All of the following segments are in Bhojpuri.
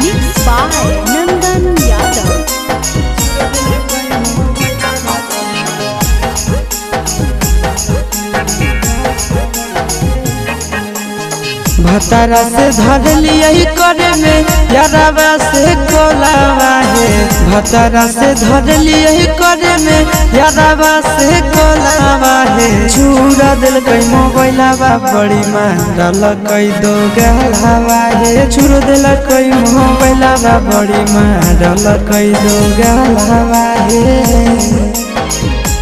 Mixed by Nandan Yadav. भतारा से धर लिया करे में यारावा से कोलावा है। भतारा से धर लिया करे में यारावा से कोलावा है। चूरा दिल कई मोबाइलावा बड़ी मारल कई दो गलावा है। चूरा दिल कई मोबाइलावा बड़ी मारल कई दो गलावा है।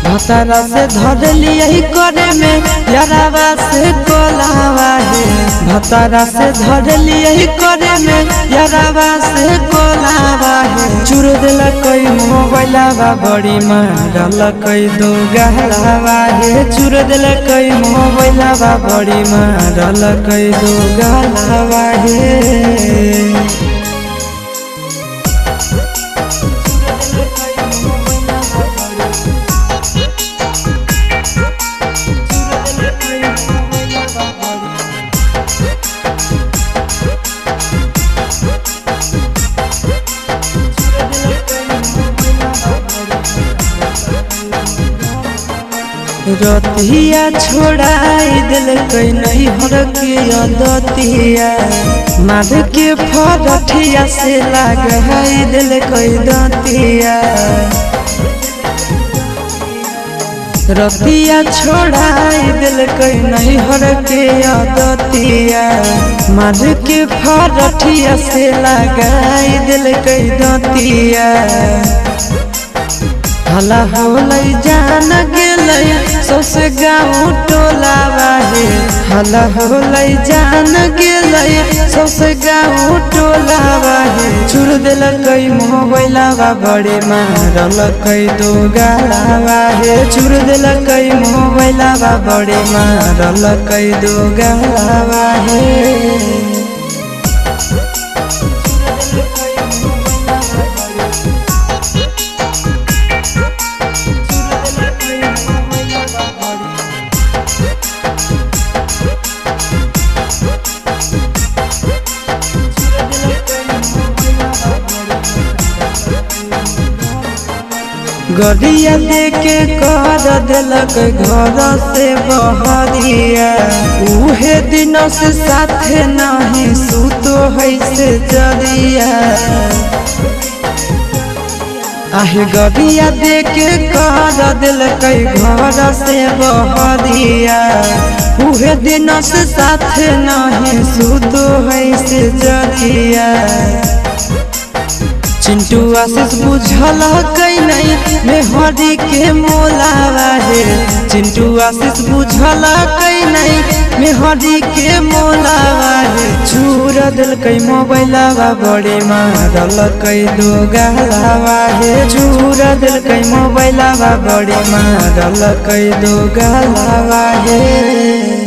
भतारा से धर लिया करे में यारावा से कोलावा है। भतारा से धर लिया करे में यारावा से कोलावा है। चूर दिल कोई मोबाइलावा बड़ी मारल कई दो गलावा है। चूर दिल कोई मोबाइलावा बड़ी मारल कई दो गलावा है। रतिया छोड़ाई दिल कई नहीं हर के दतिया मार के फरठिया से लगाई दिल कई दतिया। रतिया छोड़ाई दिल कई नहीं हर के दतिया मार के फरठिया से लगाई दिल कई दतिया। हला होलै जान गेलै सौसे गाँव टोलावा है। हला होलै जान गेलै सौसे गाँव टोलावा है। चूर दिल कई मोबाइलावा बड़े मारल कई दो गलावा है। चूर दिल कई मोबाइलावा बड़े मारल कई दो गलावा है। गरिया देके कर दिलक घर से बहरिया। उहे दिन से साथे नहीं सुतो है से जरिया। आहे गरिया देके कर दिलक घर से बहरिया। उहे दिन से साथे नहीं सुतो है से जरिया। चिंटू आशीष बुझल कई नहीं मेहरी के मोलावा है। चिंटू आशीष बुझल कई नहीं मेहरी के मोलावा है। चूर दिल कई मोबाइलावा बड़े मारल कई दो गलावा है। चूर दिल कई मोबाइलावा बड़े मारल कई दो गलावा है।